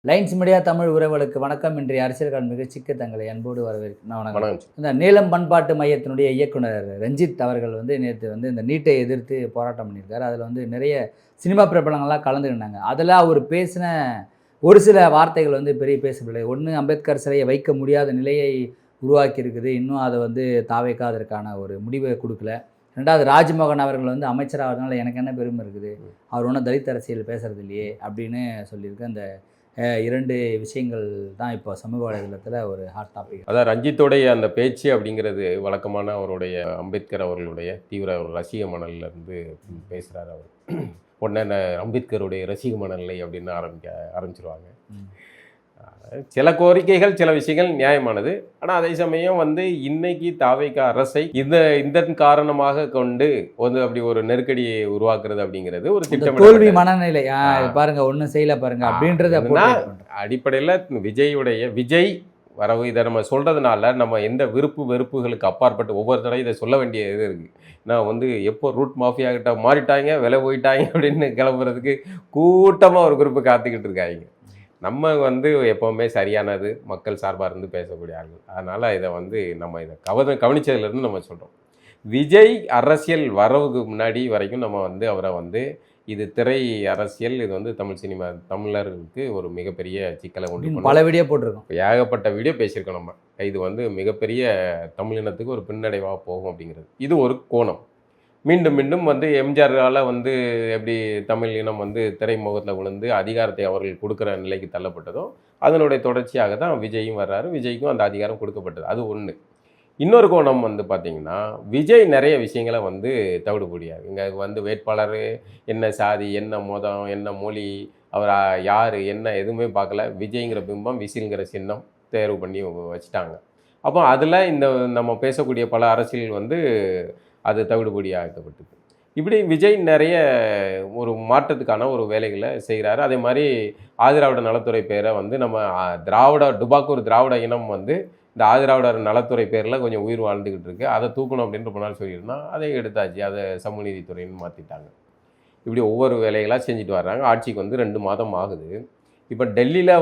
Lines media Tamil உறவுகளுக்கு வணக்கம். இன்றைய அரசியல் காலம் நிகழ்ச்சிக்கு தங்களை அன்போடு வரவேற்கிறேன். வணக்கம். இந்த நீலம் பண்பாட்டு மையத்தினுடைய இயக்குனர் ரஞ்சித் அவர்கள் நேற்று இந்த நீட்டை எதிர்த்து போராட்டம் பண்ணியிருக்காரு. அதில் நிறைய சினிமா பிரபலங்கள்லாம் கலந்துக்கிட்டாங்க. அதில் அவர் பேசின ஒரு சில வார்த்தைகள் பெரிய பேசவில்லை. ஒன்று, அம்பேத்கர் சிலையை வைக்க முடியாத நிலையை உருவாக்கி இருக்குது, இன்னும் அதை தாவேக்கா அதற்கான ஒரு முடிவை கொடுக்கல. ரெண்டாவது, ராஜ்மோகன் அவர்கள் அமைச்சராகிறதுனால எனக்கு என்ன பெருமை இருக்குது, அவர் ஒன்றும் தலித் அரசியல் பேசுறது இல்லையே அப்படின்னு சொல்லியிருக்கு. அந்த இரண்டு விஷயங்கள் தான் இப்போ சமூக வலைதளத்தில் ஒரு ஹாட் டாபிக். அதான் ரஞ்சித்தோடைய அந்த பேச்சு அப்படிங்கிறது வழக்கமான அவருடைய அம்பேத்கர் அவர்களுடைய தீவிர ரசிக மணல்லேருந்து பேசுகிறார். அவர் உடனே அம்பேத்கருடைய ரசிக மணலை அப்படின்னு ஆரம்பிச்சிருவாங்க. சில கோரிக்கைகள், சில விஷயங்கள் நியாயமானது. ஆனால் அதே சமயம் இன்னைக்கு தாவேக்கா அரசை இந்த காரணமாக கொண்டு அப்படி ஒரு நெருக்கடியை உருவாக்குறது அப்படிங்கிறது ஒரு திட்டம், தோல்வி மனநிலை. பாருங்க, ஒன்றும் செய்யல பாருங்க அப்படின்றத அடிப்படையில் விஜய் வரவு இதை நம்ம சொல்கிறதுனால நம்ம எந்த விருப்பு வெறுப்புகளுக்கு அப்பாற்பட்டு ஒவ்வொரு தடவை இதை சொல்ல வேண்டிய இது இருக்குது. நான் எப்போ ரூட் மாஃபியா கிட்ட மாறிட்டாங்க, விலை போயிட்டாங்க அப்படின்னு கிளம்புறதுக்கு கூட்டமாக ஒரு குரூப்பு காத்துக்கிட்டு இருக்காங்க. நம்ம எப்போவுமே சரியானது, மக்கள் சார்பாக இருந்து பேசக்கூடிய ஆள்கள். அதனால் இதை நம்ம இதை கவனித்ததுலேருந்து நம்ம சொல்கிறோம். விஜய் அரசியல் வரவுக்கு முன்னாடி வரைக்கும் நம்ம அவரை இது திரை அரசியல், இது தமிழ் சினிமா தமிழர்களுக்கு ஒரு மிகப்பெரிய சிக்கலை உண்டு. பல வீடியோ போட்டிருக்கோம், ஏகப்பட்ட வீடியோ பேசியிருக்கோம். நம்ம இது மிகப்பெரிய தமிழினத்துக்கு ஒரு பின்னடைவாக போகும் அப்படிங்கிறது இது ஒரு கோணம். மீண்டும் மீண்டும் எம்ஜிஆரால் எப்படி தமிழ் இனம் திரைமுகத்தில் விழுந்து அதிகாரத்தை அவர்கள் கொடுக்குற நிலைக்கு தள்ளப்பட்டதோ அதனுடைய தொடர்ச்சியாக தான் விஜயும் வர்றாரு. விஜய்க்கும் அந்த அதிகாரம் கொடுக்கப்பட்டது. அது ஒன்று. இன்னொரு கோணம் பார்த்திங்கன்னா, விஜய் நிறைய விஷயங்களை தவிடுபடியாது. இங்கே வேட்பாளர் என்ன சாதி, என்ன மதம், என்ன மொழி, அவர் யார், என்ன எதுவுமே பார்க்கல. விஜய்ங்கிற பிம்பம், விசில்ங்கிற சின்னம் தேர்வு பண்ணி வச்சுட்டாங்க. அப்போ அதில் நம்ம பேசக்கூடிய பல அரசியல் அது தவிடுபடி ஆக்கப்பட்டது. இப்படி விஜய் நிறைய ஒரு மாற்றத்துக்கான ஒரு வேலைகளை செய்கிறாரு. அதே மாதிரி ஆதிராவிட நலத்துறை பேரை நம்ம டுபாக்கூர் திராவிட இனம் இந்த ஆதிராவிடர் நலத்துறை பேரில் கொஞ்சம் உயிர் வாழ்ந்துக்கிட்டு இருக்கு. அதை தூக்கணும் அப்படின்னு ரொம்ப நாள் சொல்லியிருந்தோம். அதை எடுத்தாச்சு, அதை சமூக நீதித்துறைன்னு மாற்றிட்டாங்க. இப்படி ஒவ்வொரு வேலைகளாக செஞ்சுட்டு வர்றாங்க. ஆட்சிக்கு 2 மாதம் ஆகுது. இப்போ டெல்லியில்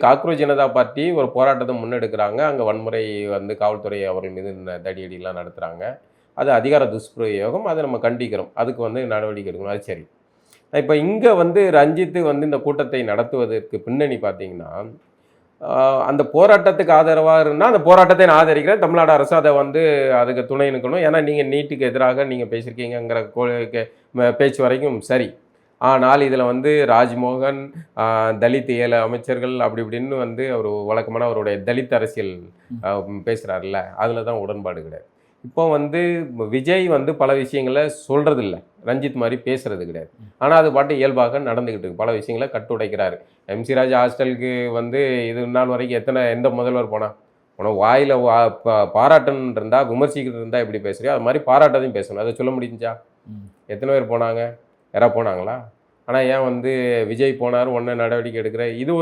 காக்ரோச் ஜனதா பார்ட்டி ஒரு போராட்டத்தை முன்னெடுக்கிறாங்க. அங்கே வன்முறை காவல்துறை அவர்கள் மீது தடியடிலாம் நடத்துகிறாங்க. அது அதிகார துஷ்பிரயோகம். அதை நம்ம கண்டிக்கிறோம். அதுக்கு நடவடிக்கை எடுக்கணும். அது சரி. இப்போ இங்கே ரஞ்சித்து இந்த கூட்டத்தை நடத்துவதற்கு பின்னணி பார்த்திங்கன்னா, அந்த போராட்டத்துக்கு ஆதரவாக இருந்தால் அந்த போராட்டத்தை நான் ஆதரிக்கிறேன். தமிழ்நாடு அரசு அதை அதுக்கு துணை நிற்கணும். ஏன்னா நீங்கள் நீட்டுக்கு எதிராக நீங்கள் பேசியிருக்கீங்கிற பேச்சு வரைக்கும் சரி. ஆனால் இதில் ராஜ்மோகன், தலித் 7 அமைச்சர்கள் அப்படி இப்படின்னு அவர் வழக்கமான அவருடைய தலித் அரசியல் பேசுகிறாருல்ல, அதில் தான் உடன்பாடு கிடையாது. இப்போ விஜய் பல விஷயங்களை சொல்கிறதில்ல, ரஞ்சித் மாதிரி பேசுகிறது கிடையாது. ஆனால் அது பாட்டு இயல்பாக நடந்துக்கிட்டு இருக்கு. பல விஷயங்களை கட்டுடைக்கிறாரு. எம்சி ராஜா ஹாஸ்டலுக்கு இது நாள் வரைக்கும் எந்த முதல்வர் போனால் வாயில் பாராட்டன்னு இருந்தால், விமர்சிக்கிட்டு இருந்தால் எப்படி பேசுறியோ அது மாதிரி பாராட்டதையும் பேசணும். அதை சொல்ல முடிஞ்சா? எத்தனை பேர் போனாங்க? யாராவது போனாங்களா? ஆனால் ஏன் விஜய் போனார், ஒன்று நடவடிக்கை எடுக்கிற இது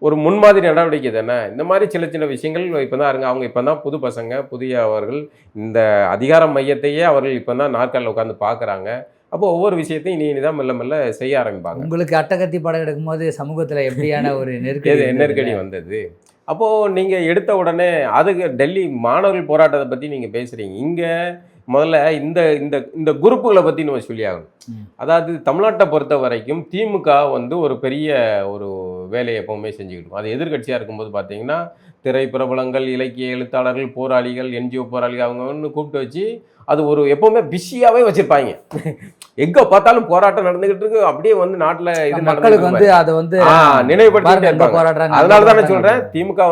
ஒரு முன்மாதிரி நடவடிக்கை தானே. இந்த மாதிரி சின்ன சின்ன விஷயங்கள் இப்போ தான் இருங்க. அவங்க இப்போ தான் புது பசங்க, புதிய அவர்கள் இந்த அதிகார மையத்தையே அவர்கள் இப்போ தான் நாற்காலில் உட்காந்து பார்க்குறாங்க. அப்போ ஒவ்வொரு விஷயத்தையும் இனி தான் மெல்ல மெல்ல செய்ய ஆரம்பிப்பாங்க. உங்களுக்கு அட்டகத்தி படம் எடுக்கும்போது சமூகத்தில் எப்படியான ஒரு நெருக்கடி வந்தது? அப்போது நீங்கள் எடுத்த உடனே அதுக்கு டெல்லி மாணவர்கள் போராட்டத்தை பற்றி நீங்கள் பேசுகிறீங்க. இங்கே முதல்ல இந்த குரூப்புகளை பற்றி நம்ம சொல்லி ஆகணும். அதாவது தமிழ்நாட்டை பொறுத்த வரைக்கும் திமுக ஒரு பெரிய ஒரு வேலையை எப்போவுமே செஞ்சுக்கிட்டோம். அது எதிர்கட்சியாக இருக்கும்போது பார்த்தீங்கன்னா, திரைப்பிரபலங்கள், இலக்கிய எழுத்தாளர்கள், போராளிகள், என்ஜிஓ போராளிகள் அவங்க கூப்பிட்டு வச்சு அது ஒரு எப்போவுமே பிஸியாகவே வச்சுருப்பாங்க. எங்கே பார்த்தாலும் போராட்டம் நடந்துகிட்டு இருக்கு. அப்படியே நாட்டில் இது மக்களுக்கு அதை நினைவுபடுத்திட்டே இருப்பாங்க. அதனால தான் நான் சொல்கிறேன், திமுக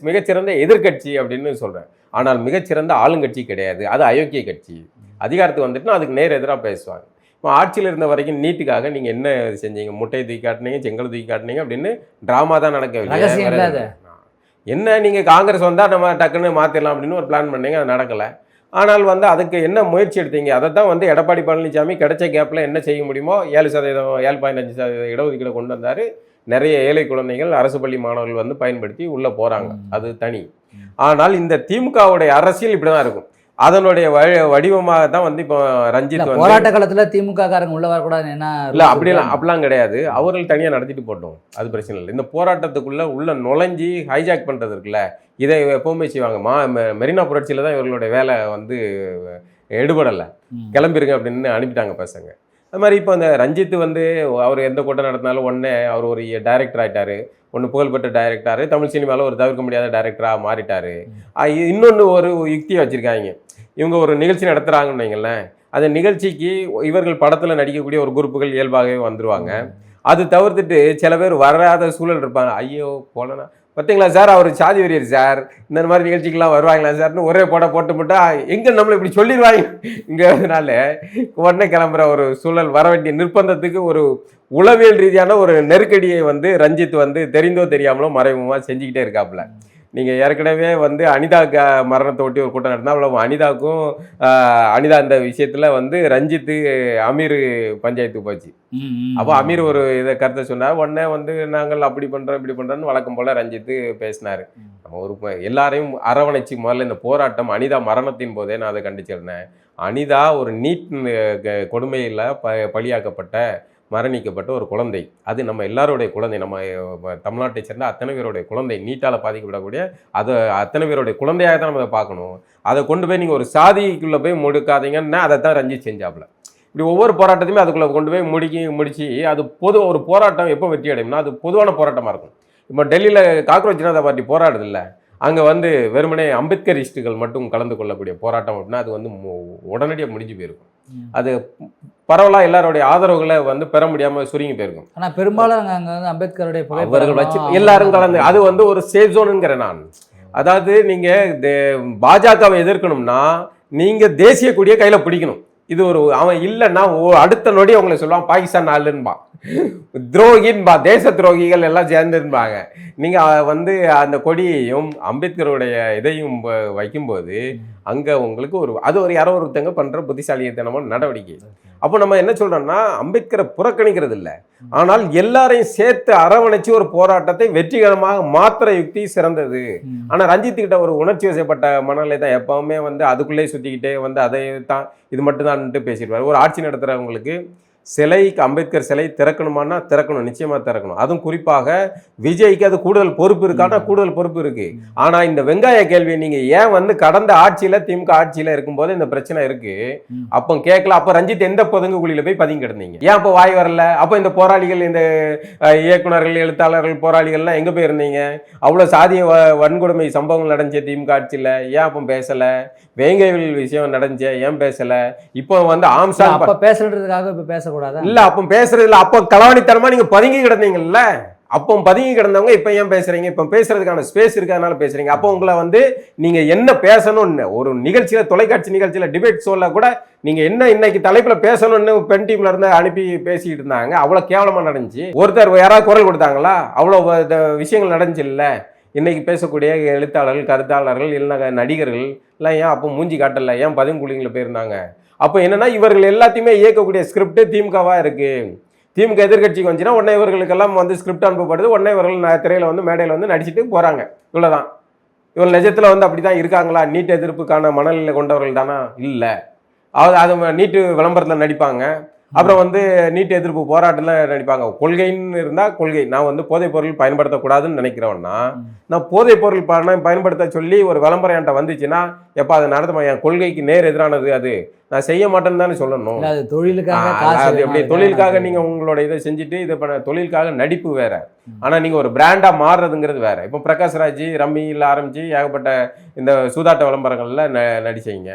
மிகச்சிறந்த எதிர்கட்சி அப்படின்னு சொல்கிறேன். ஆனால் மிகச்சிறந்த ஆளுங்கட்சி கிடையாது. அது அயோக்கிய கட்சி. அதிகாரத்துக்கு வந்துட்டுனா அதுக்கு நேர் எதிராக பேசுவாங்க. இப்போ ஆட்சியில் இருந்த வரைக்கும் நீட்டுக்காக நீங்கள் என்ன செஞ்சீங்க? முட்டையை தூக்கி காட்டினீங்க, செங்கல் தூக்கி காட்டினீங்க அப்படின்னு ட்ராமா தான் நடக்கவில்லை. என்ன நீங்கள் காங்கிரஸ் வந்தால் நம்ம டக்குன்னு மாற்றிடலாம் அப்படின்னு ஒரு பிளான் பண்ணீங்க, அது நடக்கலை. ஆனால் அதுக்கு என்ன முயற்சி எடுத்தீங்க? அதை தான் எடப்பாடி பழனிசாமி கிடைச்ச கேப்பில் என்ன செய்ய முடியுமோ 7%, 7.5% இடஒதுக்கீடு கொண்டு வந்தார். நிறைய ஏழை குழந்தைகள், அரசு பள்ளி மாணவர்கள் பயன்படுத்தி உள்ளே போகிறாங்க. அது தனி. ஆனால் இந்த திமுகவுடைய அரசியல் இப்படி தான் இருக்கும். அதனுடைய வடிவமாக தான் வந்து இப்போ ரஞ்சித் வந்து போராட்ட காலத்துல திமுக காரங்க உள்ள வரக்கூடாது என்ன இல்லை அப்படிலாம் கிடையாது. அவர்கள் தனியாக நடத்திட்டு போட்டோம், அது பிரச்சனை இல்லை. இந்த போராட்டத்துக்குள்ள உள்ள நுழைஞ்சி ஹைஜாக் பண்ணுறது இருக்குல்ல, இதை எப்பவுமே செய்வாங்க. மெரினா புரட்சியில் தான் இவர்களுடைய வேலை வந்து எடுபடலை, கிளம்பிருங்க அப்படின்னு அனுப்பிட்டாங்க பசங்க. அது மாதிரி இப்போ அந்த ரஞ்சித் வந்து அவர் எந்த கூட்டம் நடத்தினாலும் உடனே அவர் ஒரு டைரக்டர் ஆகிட்டாரு, ஒன்று புகழ்பெற்ற டைரக்டர், தமிழ் சினிமாவில் ஒரு தவிர்க்க முடியாத டைரக்டராக மாறிட்டாரு. இன்னொன்று ஒரு யுக்தியை வச்சுருக்காங்க, இவங்க ஒரு நிகழ்ச்சி நடத்துகிறாங்கன்னு வைங்களேன், அந்த நிகழ்ச்சிக்கு இவர்கள் படத்தில் நடிக்கக்கூடிய ஒரு குரூப்புகள் இயல்பாகவே வந்துடுவாங்க. அது தவிர்த்துட்டு சில பேர் வராத சூழல் இருப்பாங்க. ஐயோ போலனா பார்த்தீங்களா சார், அவர் சாதி வெறியர் சார், இந்த மாதிரி நிகழ்ச்சிக்கெல்லாம் வருவாங்களா சார்னு ஒரே போட்டு எங்கே நம்மளை இப்படி சொல்லிடுவாங்க இங்கிறதுனால உடனே கிளம்புற ஒரு சூழல் வர வேண்டிய நிர்பந்தத்துக்கு ஒரு உளவியல் ரீதியான ஒரு நெருக்கடியை வந்து ரஞ்சித் வந்து தெரிந்தோ தெரியாமலோ மறைமுகமாக செஞ்சுக்கிட்டே இருக்காப்புல. நீங்கள் ஏற்கனவே வந்து அனிதா மரணத்தை ஒட்டி ஒரு கூட்டம் நடந்தால் அவ்வளோ அனிதாவுக்கும் அனிதா இந்த விஷயத்தில் வந்து ரஞ்சித்து அமீர் பஞ்சாயத்துக்கு போச்சு. அப்போ அமீர் ஒரு இதை கருத்தை சொன்னார், உடனே வந்து நாங்கள் அப்படி பண்ணுறோம் இப்படி பண்ணுறோன்னு வழக்கம் போல் ரஞ்சித்து பேசினார். நம்ம ஒரு எல்லாரையும் அரவணைச்சி முதல்ல இந்த போராட்டம் அனிதா மரணத்தின் போதே நான் அதை கண்டிச்சிருந்தேன். அனிதா ஒரு நீட் கொடுமையில் பலியாக்கப்பட்ட மரணிக்கப்பட்ட ஒரு குழந்தை, அது நம்ம எல்லாருடைய குழந்தை, நம்ம தமிழ்நாட்டை சேர்ந்த அத்தனை பேருடைய குழந்தை, நீட்டால் பாதிக்கப்படக்கூடிய அதை அத்தனை பேருடைய குழந்தையாக தான் நம்ம அதை பார்க்கணும். அதை கொண்டு போய் நீங்கள் ஒரு சாதிக்குள்ளே போய் முடுக்காதீங்கன்னா அதை தான் ரஞ்சித் செஞ்சாப்புல. இப்படி ஒவ்வொரு போராட்டத்தையுமே அதுக்குள்ளே கொண்டு போய் முடிச்சு அது ஒரு போராட்டம் எப்போ வெற்றி அடையும்னா அது பொதுவான போராட்டமாக இருக்கும். இப்போ டெல்லியில் காக்ரோச் ஜனதா பார்ட்டி போராடுது இல்லை, அங்கே வந்து வெறுமனே அம்பேத்கரிஸ்டுகள் மட்டும் கலந்து கொள்ளக்கூடிய போராட்டம் அப்படின்னா அது வந்து உடனடியாக முடிஞ்சு போயிருக்கும். அது பரவலாக எல்லாருடைய ஆதரவுகளை வந்து பெற முடியாமல் சுருங்கி போயிருக்கும். ஆனால் பெரும்பாலும் அங்கே வந்து அம்பேத்கருடைய அவர்கள் வச்சு எல்லாரும் கலந்து அது வந்து ஒரு சேஃப் ஜோனுங்கிற நான். அதாவது நீங்கள் பாஜகவை எதிர்க்கணும்னா நீங்கள் தேசிய கொடியை கையில் பிடிக்கணும். இது ஒரு அவன் இல்லைன்னா அடுத்த நொடி அவங்களை சொல்லுவான் பாகிஸ்தான் ஆளுன்பா, துரோகின்பா, தேச துரோகிகள் எல்லாம் சேர்ந்துருப்பாங்க. நீங்கள் வந்து அந்த கொடியையும் அம்பேத்கருடைய இதையும் வைக்கும்போது அங்கே உங்களுக்கு அது ஒரு யாரோ ஒருத்தங்க பண்ணுற புத்திசாலித்தனமான நடவடிக்கை. அப்போ நம்ம என்ன சொல்கிறோம்னா அம்பேத்கரை புறக்கணிக்கிறது இல்லை, ஆனால் எல்லாரையும் சேர்த்து அரவணைச்சு ஒரு போராட்டத்தை வெற்றிகரமாக மாத்திர யுக்தி சிறந்தது. ஆனால் ரஞ்சித்துக்கிட்ட ஒரு உணர்ச்சி வசப்பட்ட மனநிலை தான் எப்பவுமே வந்து அதுக்குள்ளே சுற்றிக்கிட்டே வந்து அதை தான் இது மட்டும்தான்ட்டு பேசிடுவார். ஒரு ஆட்சி நடத்துகிறவங்களுக்கு சிலைக்கு அம்பேத்கர் சிலை திறக்கணுமானா திறக்கணும், நிச்சயமாக திறக்கணும். அதுவும் குறிப்பாக விஜய்க்கு அது கூடுதல் பொறுப்பு இருக்கானா கூடுதல் பொறுப்பு இருக்கு. ஆனால் இந்த வெங்காய கேள்வியை நீங்கள் ஏன் வந்து கடந்த ஆட்சியில் திமுக ஆட்சியில் இருக்கும்போது இந்த பிரச்சனை இருக்கு அப்போ கேட்கல. அப்போ ரஞ்சித் எந்த பதுங்கு குழியில் போய் பதுங்கி கிடந்தீங்க? ஏன் அப்போ வாய் வரல? அப்போ இந்த போராளிகள் இந்த இயக்குநர்கள் எழுத்தாளர்கள் போராளிகள்லாம் எங்கே போய் இருந்தீங்க? அவ்வளோ சாதிய வன்கொடுமை சம்பவங்கள் நடந்துச்சு திமுக ஆட்சியில், ஏன் அப்போ பேசலை? வேங்கைகள் விஷயம் நடந்துச்சு, ஏன் பேசலை? இப்போ வந்து ஆம்சாங் அப்போ பேசுறதுக்காக இப்போ பேசக்கூடாது இல்ல, அப்போ பேசுறது இல்ல, அப்போ களவாணித்தனமா நீங்க பதுங்கி கிடந்தீங்கல்ல, அப்போ பதுங்கி கிடந்தவங்க இப்ப ஏன் பேசுறீங்க? இப்ப பேசுறதுக்கான ஸ்பேஸ் இருக்கிறதுனால பேசுறீங்க. அப்போ உங்களை வந்து நீங்க என்ன பேசணும்னு ஒரு நிகழ்ச்சியில, தொலைக்காட்சி நிகழ்ச்சியில, டிபேட் ஷோல கூட நீங்க என்ன இன்னைக்கு தலைப்புல பேசணும்னு பெண் டீம்ல இருந்து அனுப்பி பேசிட்டு இருந்தாங்க. அவ்வளவு கேவலமா நடந்துச்சு. ஒருத்தர் யாராவது குரல் கொடுத்தாங்களா? அவ்வளவு விஷயங்கள் நடந்துச்சு இல்ல. இன்னைக்கு பேசக்கூடிய எழுத்தாளர்கள், கருத்தாளர்கள், இல்லைன்னா நடிகர்கள் எல்லாம் ஏன் அப்போ மூஞ்சி காட்டல? ஏன் பதுங்குழிங்களை போயிருந்தாங்க? அப்போ என்னன்னா இவர்கள் எல்லாத்தையுமே இயக்கக்கூடிய ஸ்கிரிப்ட் திமுகவா இருக்கு. திமுக எதிர்கட்சிக்கு வந்துச்சுன்னா உடனே இவர்களுக்கெல்லாம் வந்து ஸ்கிரிப்ட் அனுப்பப்படுது, உடனே இவர்கள் திரையில வந்து மேடையில் வந்து நடிச்சுட்டு போறாங்க. இவ்வளவுதான். இவர்கள் நிஜத்துல வந்து அப்படிதான் இருக்காங்களா? நீட் எதிர்ப்புக்கான மனநிலை கொண்டவர்கள் தானா? இல்லை. அது நீட்டு விளம்பரத்தில் நடிப்பாங்க, அப்புறம் வந்து நீட் எதிர்ப்பு போராட்டத்தில் நடிப்பாங்க. கொள்கைன்னு இருந்தால் கொள்கை, நான் வந்து போதைப் பொருள் பயன்படுத்தக்கூடாதுன்னு நினைக்கிறவன்னா நான் போதைப் பொருள் பயன்படுத்த சொல்லி ஒரு விளம்பரம் என்கிட்ட வந்துச்சுன்னா எப்போ அதை நடத்த என் கொள்கைக்கு நேர் எதிரானது, அது நான் செய்ய மாட்டேன்னு தானே சொல்லணும். அது எப்படி தொழிலுக்காக நீங்கள் உங்களோட இதை செஞ்சுட்டு இதை பண்ண தொழிலுக்காக நடிப்பு வேற, ஆனால் நீங்கள் ஒரு பிராண்டாக மாறுறதுங்கிறது வேற. இப்போ பிரகாஷ்ராஜ் ரம்மியில் ஆரம்பித்து ஏகப்பட்ட இந்த சூதாட்ட விளம்பரங்களில் நடிச்சீங்க.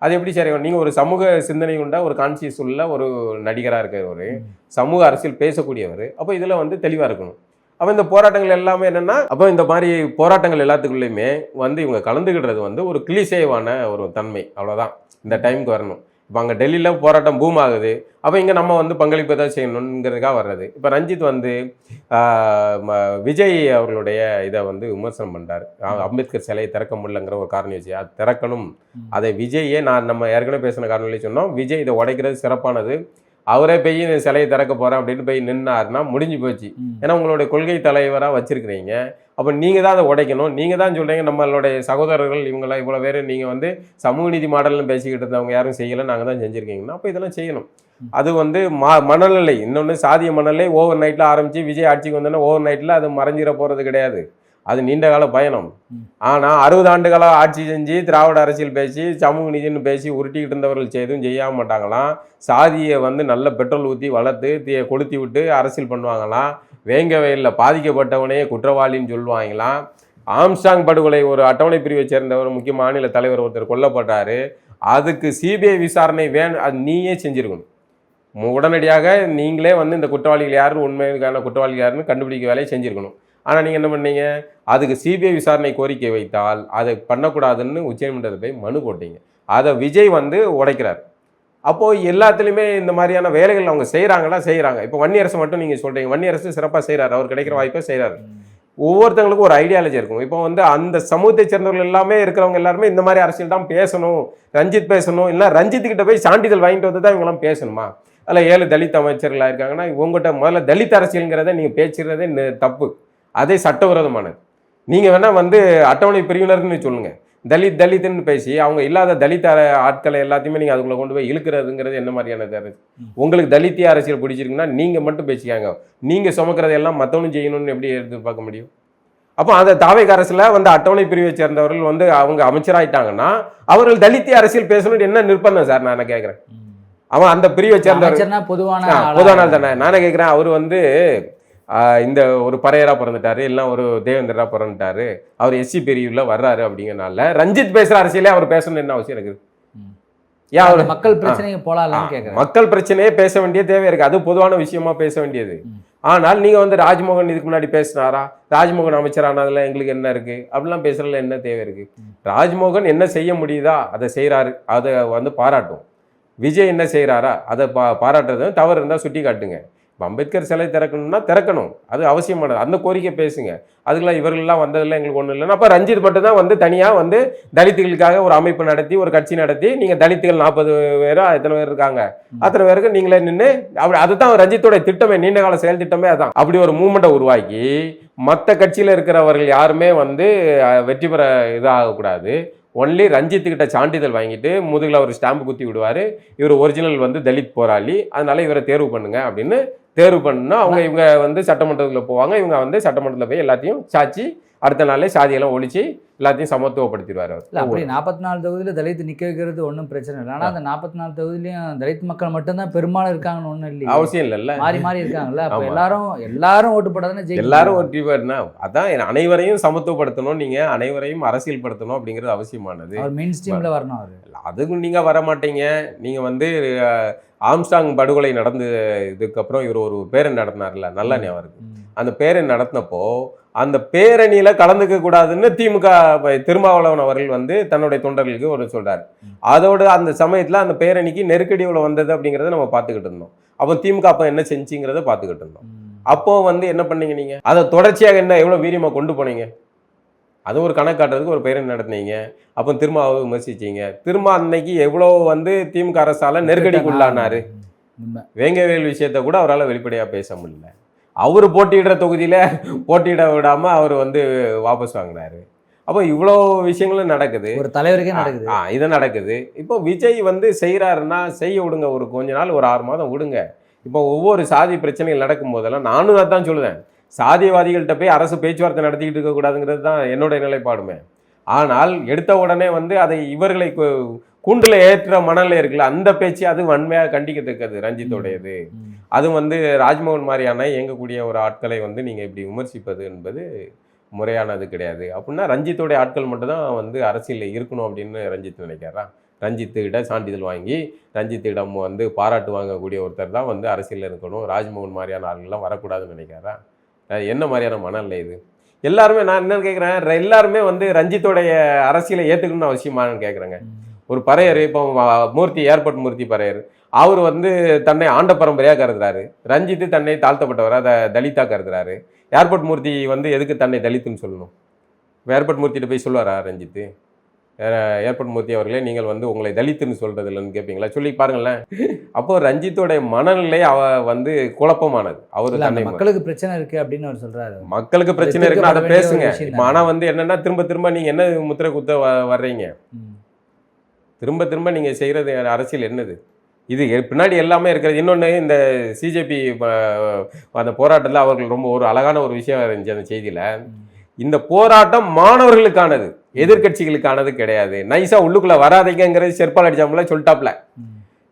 அது எப்படி சரி? நீங்கள் ஒரு சமூக சிந்தனை உண்ட ஒரு கான்சியஸ் உள்ள ஒரு நடிகராக இருக்கிறவர், சமூக அரசியல் பேசக்கூடியவர். அப்போ இதில் வந்து தெளிவாக இருக்கணும். அப்போ இந்த போராட்டங்கள் எல்லாமே என்னென்னா, அப்போ இந்த மாதிரி போராட்டங்கள் எல்லாத்துக்குள்ளேயுமே வந்து இவங்க கலந்துக்கிடுறது வந்து ஒரு கிளிசேவான ஒரு தன்மை, அவ்வளோதான். இந்த டைமுக்கு வரணும். இப்போ அங்கே டெல்லியில் போராட்டம் பூம் ஆகுது, அப்போ இங்கே நம்ம வந்து பங்களிப்பு ஏதாவது செய்யணுங்கிறதுக்காக வர்றது. இப்போ ரஞ்சித் வந்து விஜய் அவர்களுடைய இதை வந்து விமர்சனம் பண்ணுறாரு. அம்பேத்கர் சிலையை திறக்க முடியலங்கிற ஒரு காரணம் வச்சு அது திறக்கணும். அதை விஜயே நம்ம ஏற்கனவே பேசின காரணம் சொன்னோம், விஜய் இதை உடைக்கிறது சிறப்பானது, அவரே போய் சிலையை திறக்க போகிறேன் அப்படின்னு போய் நின்னாருன்னா முடிஞ்சு போச்சு. ஏன்னா உங்களுடைய கொள்கை தலைவராக வச்சிருக்கிறீங்க, அப்போ நீங்கள் தான் அதை உடைக்கணும். நீங்கள் தான் சொல்கிறீங்க நம்மளுடைய சகோதரர்கள் இவங்களாம் இவ்வளோ பேர் நீங்கள் வந்து சமூக நீதி மாடல்னு பேசிக்கிட்டு இருந்தவங்க யாரும் செய்யலை, நாங்கள் தான் செஞ்சுருக்கீங்கன்னா அப்போ இதெல்லாம் செய்யணும். அது வந்து மனநிலை. இன்னொன்று சாதிய மனநிலை ஓவர் நைட்டில் ஆரம்பித்து விஜய் ஆட்சிக்கு வந்தோன்னா ஓவர் நைட்டில் அது மறைஞ்சிட போகிறது கிடையாது. அது நீண்ட கால பயணம். ஆனால் 60 ஆண்டுகளாக ஆட்சி செஞ்சு திராவிட அரசியல் பேசி சமூக நீதினு பேசி உருட்டிக்கிட்டு இருந்தவர்கள் செய்தும் செய்ய மாட்டாங்களாம். சாதியை வந்து நல்ல பெட்ரோல் ஊற்றி வளர்த்து கொளுத்தி விட்டு அரசியல் பண்ணுவாங்களாம். வேங்க வயலில் பாதிக்கப்பட்டவனே குற்றவாளின்னு சொல்லுவாங்களாம். ஆம்ஸ்டாங் படுகொலை ஒரு அட்டவணை பிரிவை சேர்ந்தவர் முக்கிய மாநில தலைவர் ஒருத்தர் கொல்லப்பட்டார். அதுக்கு சிபிஐ விசாரணை அது நீயே செஞ்சுருக்கணும். உடனடியாக நீங்களே வந்து இந்த குற்றவாளிகள் யார், உண்மையான குற்றவாளிகள் யாருன்னு கண்டுபிடிக்க வேலையை செஞ்சுருக்கணும். ஆனால் நீங்கள் என்ன பண்ணீங்க, அதுக்கு சிபிஐ விசாரணை கோரிக்கை வைத்தால் அதை பண்ணக்கூடாதுன்னு உச்சநீதிமன்றத்தில் போய் மனு போட்டீங்க. அதை விஜய் வந்து உடைக்கிறார். அப்போது எல்லாத்துலேயுமே இந்த மாதிரியான வேலைகள் அவங்க செய்கிறாங்க. இப்போ வன்னியரசு மட்டும் நீங்கள் சொல்கிறீங்க, வன்னியரசு சிறப்பாக செய்கிறார், அவர் கிடைக்கிற வாய்ப்பை செய்கிறார். ஒவ்வொருத்தவங்களுக்கும் ஒரு ஐடியாலஜி இருக்கும். இப்போ வந்து அந்த சமூகத்தை சேர்ந்தவர்கள் எல்லாமே இருக்கிறவங்க எல்லாருமே இந்த மாதிரி அரசியல் தான் பேசணும், ரஞ்சித் பேசணும், இல்லை ரஞ்சித்துக்கிட்ட போய் சான்றிதழ் வாங்கிட்டு வந்து தான் இவங்கெல்லாம் பேசணுமா? அதில் 7 தலித் அமைச்சர்களாக இருக்காங்கன்னா உங்கள்கிட்ட முதல்ல தலித் அரசியல்ங்கிறத நீங்கள் பேசுகிறதே தப்பு, அதே சட்டவிரோதமானது. நீங்கள் வேணால் வந்து அட்டவணை பிரிவினர்னு சொல்லுங்கள், தலித்துன்னு பேசி அவங்க இல்லாத தலித் ஆட்களை எல்லாத்தையுமே நீங்கள் அதுக்குள்ளே கொண்டு போய் இழுக்கிறதுங்கிறது என்ன மாதிரியானது? உங்களுக்கு தலித்திய அரசியல் பிடிச்சிருக்குன்னா நீங்கள் மட்டும் பேசிக்காங்க, நீங்கள் சுமக்கிறதெல்லாம் மற்றவனும் செய்யணும்னு எப்படி எதிர்பார்க்க முடியும்? அப்போ அந்த தாவேக அரசில் வந்து அட்டவணை பிரிவை சேர்ந்தவர்கள் வந்து அவங்க அமைச்சராயிட்டாங்கன்னா அவர்கள் தலித்திய அரசியல் பேசணும்னு என்ன நிர்பந்தம் சார்? நான் கேட்குறேன். அவன் அந்த பிரிவை சேர்ந்தவர் பொதுவான தானே. நானே கேட்குறேன், அவர் வந்து இந்த ஒரு பறையராக பிறந்துட்டாரு, இல்லை ஒரு தேவேந்திரா பிறந்துட்டாரு, அவர் எஸ்சி பிரிவில் வர்றாரு அப்படிங்கிறனால ரஞ்சித் பேசுகிற அரசியலே அவர் பேசணும்னு என்ன அவசியம் இருக்குது? ஏன் அவர் மக்கள் பிரச்சனையை போலாம்னு கேட்குறேன். மக்கள் பிரச்சனையே பேச வேண்டிய தேவை இருக்குது, அது பொதுவான விஷயமா பேச வேண்டியது. ஆனால் நீங்கள் வந்து ராஜ்மோகன் இதுக்கு முன்னாடி பேசினாரா, ராஜ்மோகன் அமைச்சரானதில் எங்களுக்கு என்ன இருக்குது அப்படிலாம் பேசுகிறதுல என்ன தேவை இருக்குது? ராஜ்மோகன் என்ன செய்ய முடியுதா அதை செய்கிறாரு, அதை வந்து பாராட்டும். விஜய் என்ன செய்கிறாரா அதை பாராட்டுறது தவறு இருந்தால் சுட்டி காட்டுங்க. அம்பேத்கர் சிலை திறக்கணும்னா திறக்கணும், அது அவசியமானது, அந்த கோரிக்கை பேசுங்க. அதுக்கெல்லாம் இவர்கள்லாம் வந்ததில்லை, எங்களுக்கு ஒன்றும் இல்லைன்னா அப்போ ரஞ்சித் மட்டும் தான் வந்து தனியாக வந்து தலித்துகளுக்காக ஒரு அமைப்பு நடத்தி ஒரு கட்சி நடத்தி நீங்கள் தலித்துகள் 40 பேரோ எத்தனை பேர் இருக்காங்க அத்தனை பேருக்கு நீங்களே நின்று அப்படி அதுதான் ரஞ்சித்தோட திட்டமே, நீண்ட கால செயல் திட்டமே அதான். அப்படி ஒரு மூமெண்ட்டை உருவாக்கி மற்ற கட்சியில் இருக்கிறவர்கள் யாருமே வந்து வெற்றி பெற இதாகக்கூடாது. ஒன்லி ரஞ்சித்துக்கிட்ட சான்றிதழ் வாங்கிட்டு முதுகில் அவர் ஸ்டாம்பு குத்தி விடுவார், இவர் ஒரிஜினல் வந்து தலித் போராளி, அதனால இவரை தேர்வு பண்ணுங்க அப்படின்னு தேர்வு பண்ணா இவங்க வந்து சட்டமன்றத்தில் போவாங்க. இவங்க வந்து சட்டமன்றத்தில் போய் எல்லாத்தையும் சாட்சி அடுத்த நாளே சாதியெல்லாம் ஒழிச்சு எல்லாத்தையும் சமத்துவப்படுத்திடுவார் அவர். இல்லை அப்படி 44 தொகுதியில் தலித் நிற்க வைக்கிறது ஒன்றும் பிரச்சனை இல்லை. ஆனால் அந்த 44 தொகுதியிலையும் தலித் மக்கள் மட்டும்தான் பெரும்பாலும் இருக்காங்கன்னு ஒன்றும் இல்லை, அவசியம் இல்லைல்ல, மாறி இருக்காங்கல்ல. அப்போ எல்லாரும் ஓட்டு போடாதானே ஜெயிக்க, எல்லாரும் ஓட்டு போடனா அதான் அனைவரையும் சமத்துவப்படுத்தணும், நீங்கள் அனைவரையும் அரசியல் படுத்தணும் அப்படிங்கிறது அவசியமானது. அவர் மெயின் ஸ்ட்ரீமில் வரணும். அவர் அதுக்கும் நீங்கள் வர மாட்டீங்க. நீங்கள் வந்து ஆம்ஸ்டாங் படுகொலை நடந்து இதுக்கப்புறம் இவர் ஒரு பேரணி நடத்தினார்ல, நல்லா ஞாபகம் இருக்கு. அந்த பேரணி நடத்தினப்போ அந்த பேரணியில் கலந்துக்க கூடாதுன்னு திமுக திருமாவளவன் அவர்கள் வந்து தன்னுடைய தொண்டர்களுக்கு ஒரு சொல்றாரு. அதோடு அந்த சமயத்தில் அந்த பேரணிக்கு நெருக்கடி இவ்வளோ வந்தது அப்படிங்கிறத நம்ம பார்த்துக்கிட்டு இருந்தோம். அப்போ திமுக அப்போ என்ன செஞ்சுங்கிறத பார்த்துக்கிட்டு இருந்தோம். அப்போ வந்து என்ன பண்ணீங்க நீங்கள், அதை தொடர்ச்சியாக என்ன எவ்வளோ வீரியமாக கொண்டு போனீங்க, அது ஒரு கணக்கு காட்டுறதுக்கு ஒரு பேரணி நடத்தினீங்க. அப்போ திருமாவை விமர்சிச்சிங்க. திரும்ப அன்னைக்கு எவ்வளோ வந்து திமுக அரசால் நெருக்கடிக்குள்ளானாரு. வேங்கவேல் விஷயத்த கூட அவரால் வெளிப்படையாக பேச முடியல. அவர் போட்டியிடுற தொகுதியில் போட்டியிட விடாமல் அவர் வந்து வாபஸ் வாங்கினாரு. அப்போ இவ்வளோ விஷயங்களும் நடக்குது, ஒரு தலைவருக்கே நடக்குது, இது நடக்குது. இப்போ விஜய் வந்து செய்கிறாருன்னா செய்ய விடுங்க, ஒரு கொஞ்ச நாள் ஒரு 6 மாதம் விடுங்க. இப்போ ஒவ்வொரு சாதி பிரச்சனைகள் நடக்கும் போதெல்லாம் நானும் அதான் சொல்லுவேன், சாதியவாதிகள்கிட்ட போய் அரசு பேச்சுவார்த்தை நடத்திக்கிட்டு இருக்கக்கூடாதுங்கிறது தான் என்னோட நிலைப்பாடுமே. ஆனால் எடுத்த உடனே வந்து அதை இவர்களை கூண்டில் ஏற்ற மணல் இருக்குல்ல, அந்த பேச்சு அது வன்மையாக கண்டிக்கத்தக்கது ரஞ்சித்தோடையது. அது வந்து ராஜ்மோகன் மாதிரியான இயங்கக்கூடிய ஒரு ஆட்களை வந்து நீங்கள் இப்படி விமர்சிப்பது என்பது முறையானது கிடையாது. அப்படின்னா ரஞ்சித்தோடைய ஆட்கள் மட்டும்தான் வந்து அரசியலில் இருக்கணும் அப்படின்னு ரஞ்சித் நினைக்கிறாரா? ரஞ்சித்துக்கிட்ட சான்றிதழ் வாங்கி ரஞ்சித்திடம் வந்து பாராட்டு வாங்கக்கூடிய ஒருத்தர் தான் வந்து அரசியலில் இருக்கணும், ராஜ்மோகன் மாதிரியான ஆட்கள்லாம் வரக்கூடாதுன்னு நினைக்கிறாரா? என்ன மாதிரியான மனநிலை இது? எல்லாருமே நான் என்னன்னு கேட்குறேன், எல்லாருமே வந்து ரஞ்சித்தோடைய அரசியலை ஏற்றுக்கணும்னு அவசியமானு கேட்குறேங்க. ஒரு பறையர், இப்போ மூர்த்தி ஏர்போர்ட் மூர்த்தி பறையர், அவர் வந்து தன்னை ஆண்ட பரம்பரையாக கருதுறாரு. ரஞ்சித்து தன்னை தாழ்த்தப்பட்டவராக அதை தலித்தாக கருதுறாரு. ஏர்போர்ட் மூர்த்தி வந்து எதுக்கு தன்னை தலித்துன்னு சொல்லணும்? ஏர்போர்ட் மூர்த்திகிட்ட போய் சொல்லுவாரா ரஞ்சித்து? ஏர்போர்ட் அவர்களே, நீங்கள் வந்து உங்களை தலித்துன்னு சொல்றது இல்லைன்னு கேட்பீங்களா? சொல்லி பாருங்களேன். அப்போ ரஞ்சித்தோடைய மனநிலை வந்து குழப்பமானது. அவரு தன்னை மக்களுக்கு பிரச்சனை இருக்கு அப்படின்னு அவர் சொல்றாரு. மக்களுக்கு பிரச்சனை இருக்குன்னு அதை பேசுங்க. விஷயம் ஆனா வந்து என்னன்னா திரும்ப திரும்ப நீங்க என்ன முத்திரை குத்த வர்றீங்க? திரும்ப திரும்ப நீங்க செய்யறது அரசியல் என்னது? இது பின்னாடி எல்லாமே இருக்கிறது. இன்னொன்று, இந்த சிஜேபி அந்த போராட்டத்தில் அவர்கள் ரொம்ப ஒரு அழகான ஒரு விஷயம் இருந்துச்சு அந்த செய்தியில். இந்த போராட்டம் மாணவர்களுக்கானது, எதிர்கட்சிகளுக்கானது கிடையாது. நைஸா உள்ளுக்குள்ள வராதீங்கிறது செருப்பால் அடிச்சாமல சொல்லிட்டாப்ல.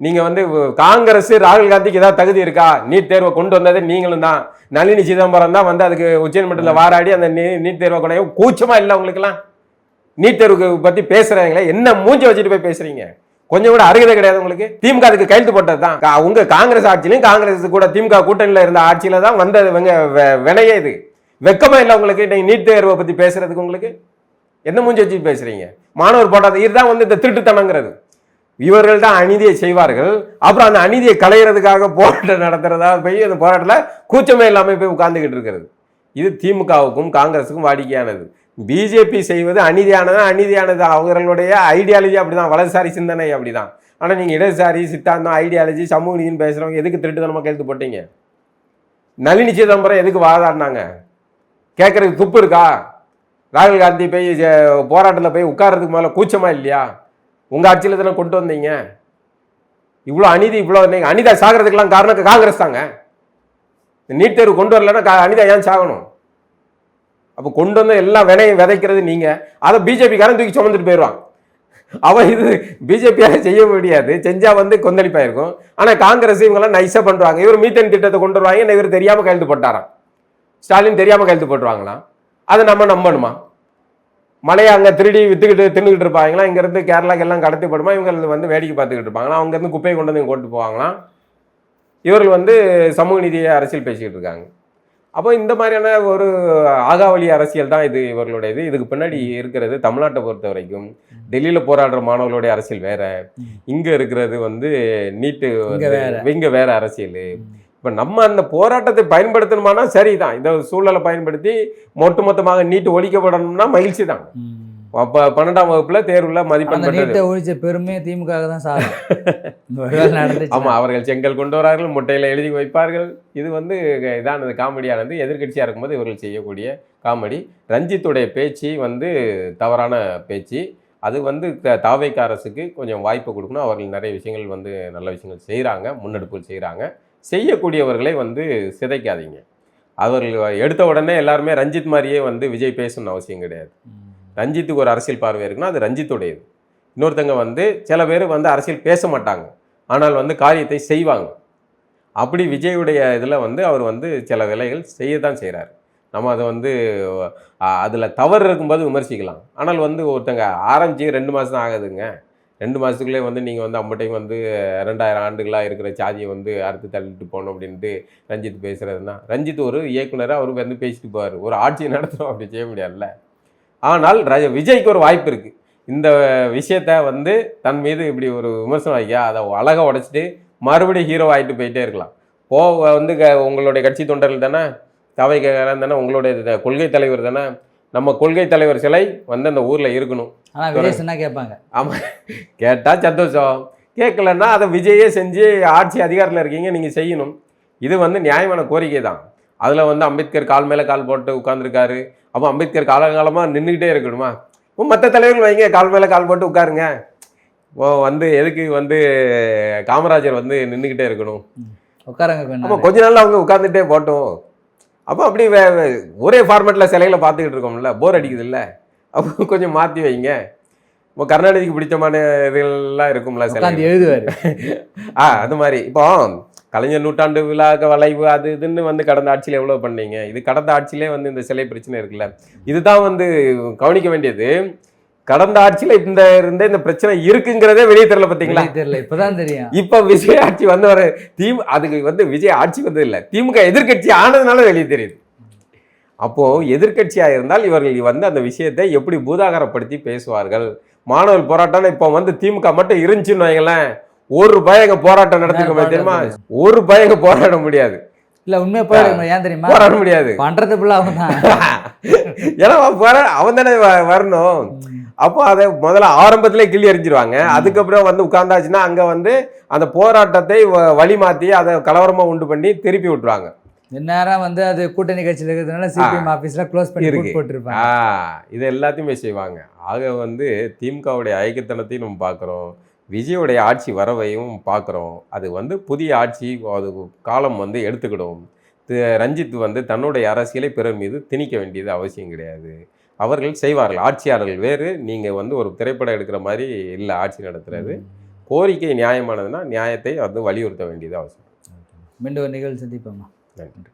நீங்க வந்து காங்கிரஸ் ராகுல் காந்திக்கு ஏதாவது தகுதி இருக்கா? நீட் தேர்வை கொண்டு வந்தது நீங்களும் தான். நளினி சிதம்பரம் தான் வந்து அதுக்கு உச்சநீதிமன்றத்தில் வாராடி அந்த நீட் தேர்வை கொண்டு கூச்சமா இல்லை உங்களுக்குலாம்? நீட் தேர்வுக்கு பத்தி பேசுறாங்களே, என்ன மூஞ்சி வச்சுட்டு போய் பேசுறீங்க? கொஞ்சம் கூட அருகதை கிடையாது உங்களுக்கு. திமுக அதுக்கு கையெழுத்து போட்டது தான். உங்க காங்கிரஸ் ஆட்சியிலும் காங்கிரஸ் கூட திமுக கூட்டணியில இருந்த ஆட்சியில தான் வந்தது வினையே. இது வெக்கமா இல்லை உங்களுக்கு? நீங்க நீட் தேர்வை பத்தி பேசுறதுக்கு உங்களுக்கு என்ன மூஞ்சி வச்சு பேசுறீங்க? மாணவர் போராட்டம் இதுதான் வந்து இந்த திருட்டுத்தனங்கிறது. இவர்கள் தான் அநீதியை செய்வார்கள். அப்புறம் அந்த அநீதியை களையிறதுக்காக போராட்டம் நடத்துறதா போய் அந்த போராட்டத்தில் கூச்சமே இல்லாமல் போய் உட்கார்ந்துக்கிட்டு இருக்கிறது. இது திமுகவுக்கும் காங்கிரஸுக்கும் வாடிக்கையானது. பிஜேபி செய்வது அநீதியானது. அவர்களுடைய ஐடியாலஜி அப்படிதான், வலதுசாரி சிந்தனை அப்படிதான். ஆனால் நீங்கள் இடதுசாரி சித்தாந்தம், ஐடியாலஜி, சமூக நீதினு பேசுகிறவங்க எதுக்கு திருட்டுத்தனமாக கையெழுத்து போட்டீங்க? நளினி சிதம்பரம் எதுக்கு வாதாடினாங்க? கேட்கறதுக்கு துப்பு இருக்கா? ராகுல் காந்தி போய் போராட்டத்தில் போய் உட்கார்றதுக்கு மேலே கூச்சமா இல்லையா? உங்கள் ஆட்சியில் தானே கொண்டு வந்தீங்க. இவ்வளோ அநீதி, இவ்வளோ அனிதா சாகிறதுக்கெல்லாம் காரணம் காங்கிரஸ் தாங்க. நீட் தேர்வு கொண்டு வரலன்னா அனிதா ஏன் சாகணும்? அப்போ கொண்டு வந்து எல்லாம் விதைக்கிறது நீங்க. அதை பிஜேபிக்காரன் தூக்கி சுமந்துட்டு போயிடுவான். அவன் இது பிஜேபியால செய்ய முடியாது, செஞ்சா வந்து கொந்தளிப்பாயிருக்கும். ஆனா காங்கிரஸ் இவங்கெல்லாம் நைஸா பண்றாங்க. இவர் மீத்தேன் திட்டத்தை கொண்டு வருவாங்க, இவர் தெரியாம கையெழுத்து போட்டாராம். ஸ்டாலின் தெரியாம கையெழுத்து போட்டுருவாங்களாம். அதை நம்ம நம்பணுமா? மலையை அங்கே திருடி வித்துக்கிட்டு தின்னுக்கிட்டு இருப்பாங்களா? இங்கேருந்து கேரளாக்கு எல்லாம் கடத்தப்படுமா? இவங்க வந்து வேடிக்கை பார்த்துக்கிட்டு இருப்பாங்களா? அவங்கேருந்து குப்பையை கொண்டு வந்து கொண்டு போவாங்களாம். இவர்கள் வந்து சமூக நீதியை அரசியல் பேசிக்கிட்டு இருக்காங்க. அப்போ இந்த மாதிரியான ஒரு ஆகாவளி அரசியல் தான் இது இவர்களுடையது. இதுக்கு பின்னாடி இருக்கிறது தமிழ்நாட்டை பொறுத்த வரைக்கும் டெல்லியில் போராடுற மாணவர்களுடைய அரசியல் வேற, இங்கே இருக்கிறது வந்து நீட்டு இங்கே வேற அரசியல். இப்போ நம்ம அந்த போராட்டத்தை பயன்படுத்தணுமானா சரிதான். இந்த சூழலை பயன்படுத்தி ஒட்டுமொத்தமாக நீட்டு ஒழிக்கப்படணும்னா மகிழ்ச்சி தான். அப்போ 12ஆம் வகுப்புல தேர்வுல மதிப்பெண் ஒழிச்ச பெருமை திமுக தான் சார். ஆமா, அவர்கள் செங்கல் கொண்டு வரார்கள், முட்டையில எழுதி வைப்பார்கள். இது வந்து இதானது காமெடியானது. எதிர்கட்சியா இருக்கும்போது இவர்கள் செய்யக்கூடிய காமெடி. ரஞ்சித்துடைய பேச்சு வந்து தவறான பேச்சு. அது வந்து தாவேக அரசுக்கு கொஞ்சம் வாய்ப்பு கொடுக்கணும். அவர்கள் நிறைய விஷயங்கள் வந்து நல்ல விஷயங்கள் செய்கிறாங்க, முன்னெடுப்புகள் செய்கிறாங்க. செய்யக்கூடியவர்களை வந்து சிதைக்காதீங்க. அவர்கள் எடுத்த உடனே எல்லாருமே ரஞ்சித் மாதிரியே வந்து விஜய் பேசணும்னு அவசியம் கிடையாது. ரஞ்சித்துக்கு ஒரு அரசியல் பார்வை இருக்குன்னா அது ரஞ்சித்துடையது. இன்னொருத்தங்க வந்து சில பேர் வந்து அரசியல் பேச மாட்டாங்க, ஆனால் வந்து காரியத்தை செய்வாங்க. அப்படி விஜயுடைய இதில் வந்து அவர் வந்து சில வேலைகள் செய்யத்தான் செய்கிறார். நம்ம அதை வந்து அதில் தவறு இருக்கும்போது விமர்சிக்கலாம். ஆனால் வந்து ஒருத்தங்க ஆரம்பிச்சு 2 மாதம் தான் ஆகுதுங்க. 2 மாதத்துக்குள்ளே வந்து நீங்கள் வந்து அம்பட்டையும் வந்து 2000 ஆண்டுகளாக இருக்கிற சாதியை வந்து அறுத்து தள்ளிட்டு போகணும் அப்படின்ட்டு ரஞ்சித் பேசுகிறதுனா, ரஞ்சித் ஒரு இயக்குனராக அவர் வந்து பேசிட்டு போவார். ஒரு ஆட்சியை நடத்துகிறோம், அப்படி செய்ய முடியாதுல்ல. ஆனால் விஜய்க்கு ஒரு வாய்ப்பு இருக்குது. இந்த விஷயத்த வந்து தன் மீது இப்படி ஒரு விமர்சனம் வைக்க அதை அழகாக உடைச்சிட்டு மறுபடியும் ஹீரோ ஆகிட்டு போயிட்டே இருக்கலாம். வந்து உங்களுடைய கட்சி தொண்டர்கள் தானே, தவைக்காரன் தானே, உங்களுடைய கொள்கை தலைவர் தானே. நம்ம கொள்கை தலைவர் சிலை வந்து அந்த ஊரில் இருக்கணும். ஆனால் விஜய் சொன்னா கேட்பாங்க. ஆமாம், கேட்டால் சந்தோஷம், கேட்கலன்னா அதை விஜயே செஞ்சு ஆட்சி அதிகாரத்தில் இருக்கீங்க, நீங்கள் செய்யணும். இது வந்து நியாயமான கோரிக்கை தான். அதில் வந்து அம்பேத்கர் கால் மேலே கால் போட்டு உட்காந்துருக்காரு. அப்போ அம்பேத்கர் காலகாலமாக நின்றுக்கிட்டே இருக்கணுமா? இப்போ மற்ற தலைவர்கள் வைங்க, கால் மேலே கால் போட்டு உட்காருங்க. வந்து எதுக்கு வந்து காமராஜர் வந்து நின்றுக்கிட்டே இருக்கணும்? உட்காருங்க. அப்போ கொஞ்ச நாள் அவங்க உட்காந்துட்டே போட்டோம். அப்போ அப்படி ஒரே ஃபார்மேட்டில் சிலைகளை பார்த்துக்கிட்டு இருக்கோம்ல, போர் அடிக்குது இல்லை? அப்போ கொஞ்சம் மாற்றி வைங்க. இப்போ கருணாநிதிக்கு பிடிச்சமான இதுகள்லாம் இருக்கும்ல, சிலை எழுதுவார். அது மாதிரி இப்போ கலைஞர் நூற்றாண்டு விழாக்க வளைவு அது இதுன்னு வந்து கடந்த ஆட்சியில் எவ்வளோ பண்ணீங்க. இது கடந்த ஆட்சியிலே வந்து இந்த சிலை பிரச்சனை இருக்குல்ல. இதுதான் வந்து கவனிக்க வேண்டியது. கடந்த ஆட்சியில் இந்த பிரச்சனை இருக்குங்கிறதே வெளியே தெரியல. பார்த்தீங்களா? தெரியல, இப்போதான் தெரியும். இப்போ விஜய் ஆட்சி வந்து வர அதுக்கு வந்து விஜய் ஆட்சி வந்தது இல்லை, திமுக எதிர்கட்சி ஆனதுனால வெளியே தெரியுது. அப்போ எதிர்கட்சியாக இருந்தால் இவர்கள் வந்து அந்த விஷயத்தை எப்படி பூதாகரப்படுத்தி பேசுவார்கள். மாணவர் போராட்டம் இப்போ வந்து திமுக மட்டும் இருந்துச்சுன்னு வைங்களேன், ₹1 எங்க போராட்டம் நடத்திருக்கோமே தெரியுமா? ₹1 எங்க போராட முடியாது. இல்ல உண்மையா போராட ஏன் தெரியுமா? போராட முடியாது. பண்றது ஃபுல்லா அவன் தான். ஏன்னா அவன் தானே வரணும். அப்போ அதை முதல்ல ஆரம்பத்திலே கிள்ளி எறிஞ்சிருவாங்க. அதுக்கப்புறம் வந்து உட்கார்ந்தாச்சுன்னா அங்கே வந்து அந்த போராட்டத்தை வழி மாற்றி அதை கலவரமாக உண்டு பண்ணி திருப்பி விட்டுருவாங்க. இந்நேரம் வந்து அது கூட்டணி கட்சியில் இருக்கிறதுனால சிபிஎம் ஆஃபீஸில் க்ளோஸ் பண்ணி இருக்கு. போட்டுருப்பாங்க. இது எல்லாத்தையுமே செய்வாங்க. ஆக வந்து திமுகவுடைய ஐக்கியத்தனத்தையும் நம்ம பார்க்குறோம், விஜயோடைய ஆட்சி வரவையும் பார்க்குறோம். அது வந்து புதிய ஆட்சி அது காலம் வந்து எடுத்துக்கிடும். ரஞ்சித் வந்து தன்னுடைய அரசியலை பிறர் மீது திணிக்க வேண்டியது அவசியம் கிடையாது. அவர்கள் செய்வார்கள். ஆட்சியாளர்கள் வேறு, நீங்கள் வந்து ஒரு திரைப்படம் எடுக்கிற மாதிரி இல்லை ஆட்சி நடத்துறது. கோரிக்கை நியாயமானதுன்னா நியாயத்தை வந்து வலியுறுத்த வேண்டியது அவசியம். மீண்டும் ஒரு நிகழ்ச்சி சந்திப்போம்மா. நன்றி.